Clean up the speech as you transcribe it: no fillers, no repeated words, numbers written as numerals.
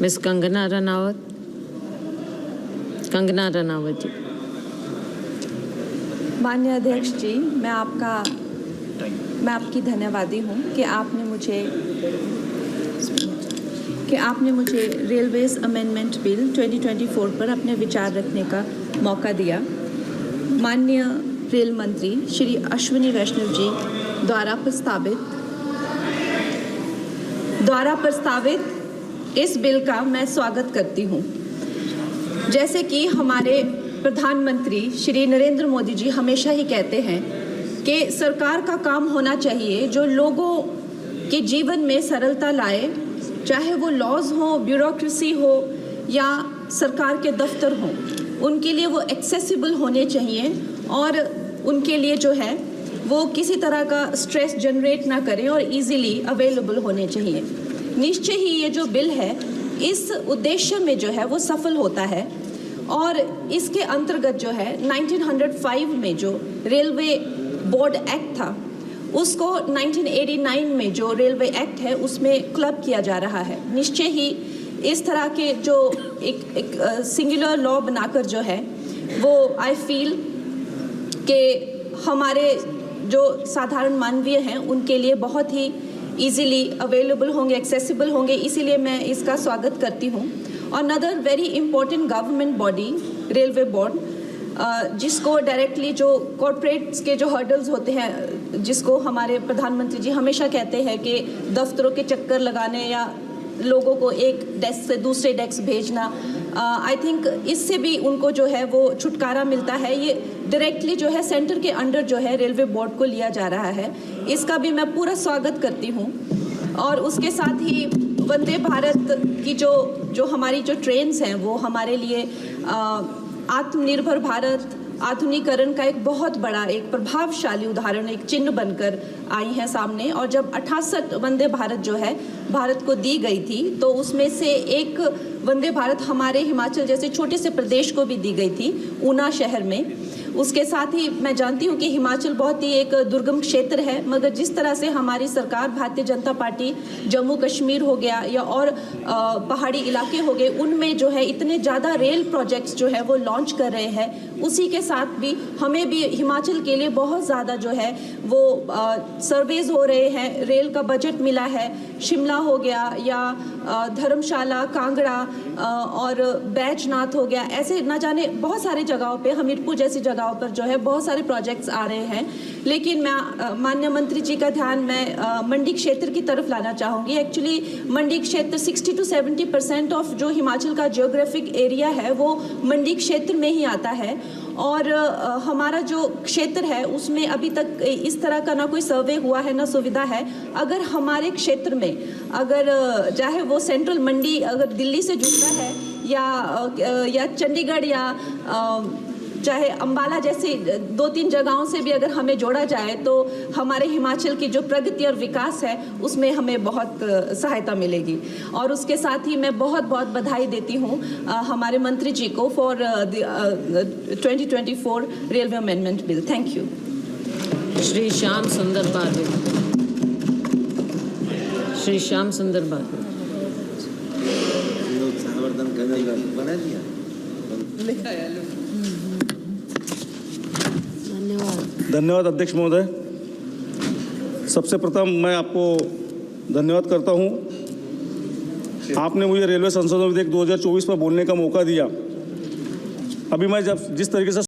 Miss Kangana Ranaut जी। माननीय अध्यक्ष जी, मैं आपकी धन्यवादी हूँ कि आपने मुझे रेलवेज अमेंडमेंट बिल 2024 पर अपने विचार रखने का मौका दिया। माननीय रेल मंत्री श्री अश्विनी वैष्णव जी द्वारा प्रस्तावित इस बिल का मैं स्वागत करती हूँ। जैसे कि हमारे प्रधानमंत्री श्री नरेंद्र मोदी जी हमेशा ही कहते हैं कि सरकार का काम होना चाहिए जो लोगों के जीवन में सरलता लाए, चाहे वो लॉज हो, ब्यूरोक्रेसी हो या सरकार के दफ्तर हों, उनके लिए वो एक्सेसिबल होने चाहिए और उनके लिए जो है वो किसी तरह का स्ट्रेस जनरेट ना करें और इजीली अवेलेबल होने चाहिए। निश्चय ही ये जो बिल है इस उद्देश्य में जो है वो सफल होता है और इसके अंतर्गत जो है 1905 में जो रेलवे बोर्ड एक्ट था उसको 1989 में जो रेलवे एक्ट है उसमें क्लब किया जा रहा है। निश्चय ही इस तरह के जो एक सिंगुलर लॉ बनाकर जो है वो आई फील कि हमारे जो साधारण मानवीय हैं उनके लिए बहुत ही इजीली अवेलेबल होंगे, एक्सेसिबल होंगे, इसीलिए मैं इसका स्वागत करती हूँ। Another very important government body railway board, जिसको डायरेक्टली जो कॉर्पोरेट्स के जो हर्डल्स होते हैं, जिसको हमारे प्रधानमंत्री जी हमेशा कहते हैं कि दफ्तरों के चक्कर लगाने या लोगों को एक डेस्क से दूसरे डेस्क भेजना, आई थिंक इससे भी उनको जो है वो छुटकारा मिलता है। ये डायरेक्टली जो है सेंटर के अंडर जो है रेलवे बोर्ड को लिया जा रहा है, इसका भी मैं पूरा स्वागत करती हूँ। और उसके साथ ही वंदे भारत की जो हमारी जो ट्रेन्स हैं वो हमारे लिए आत्मनिर्भर भारत आधुनिकीकरण का एक बहुत बड़ा, एक प्रभावशाली उदाहरण, एक चिन्ह बनकर आई हैं सामने। और जब 68 वंदे भारत जो है भारत को दी गई थी तो उसमें से एक वंदे भारत हमारे हिमाचल जैसे छोटे से प्रदेश को भी दी गई थी, ऊना शहर में। उसके साथ ही मैं जानती हूँ कि हिमाचल बहुत ही एक दुर्गम क्षेत्र है, मगर जिस तरह से हमारी सरकार भारतीय जनता पार्टी जम्मू कश्मीर हो गया या और पहाड़ी इलाके हो गए, उनमें जो है इतने ज़्यादा रेल प्रोजेक्ट्स जो है वो लॉन्च कर रहे हैं। उसी के साथ भी हमें भी हिमाचल के लिए बहुत ज़्यादा जो है वो सर्वेज हो रहे हैं, रेल का बजट मिला है। शिमला हो गया या धर्मशाला, कांगड़ा और बैजनाथ हो गया, ऐसे ना जाने बहुत सारे जगहों पे, हमीरपुर जैसी जगहों पर जो है बहुत सारे प्रोजेक्ट्स आ रहे हैं। लेकिन मैं माननीय मंत्री जी का ध्यान मैं मंडी क्षेत्र की तरफ लाना चाहूँगी। एक्चुअली मंडी क्षेत्र 60 to 70% ऑफ जो हिमाचल का जियोग्राफिक एरिया है वो मंडी क्षेत्र में ही आता है। और हमारा जो क्षेत्र है उसमें अभी तक इस तरह का ना कोई सर्वे हुआ है ना सुविधा है। अगर हमारे क्षेत्र में अगर चाहे वो सेंट्रल मंडी अगर दिल्ली से जुड़ता है या चंडीगढ़ या चाहे अंबाला जैसी 2-3 जगहों से भी अगर हमें जोड़ा जाए तो हमारे हिमाचल की जो प्रगति और विकास है उसमें हमें बहुत सहायता मिलेगी। और उसके साथ ही मैं बहुत बहुत बधाई देती हूँ हमारे मंत्री जी को for 2024 railway amendment bill. Thank you. Shri Shyam सुंदर बारवे। श्री श्याम सुंदर बारवे। धन्यवाद अध्यक्ष महोदय। सबसे प्रथम मैं आपको धन्यवाद करता हूं, आपने मुझे रेलवे संशोधन विधेयक 2024 पर बोलने का मौका दिया। अभी मैं जिस तरीके से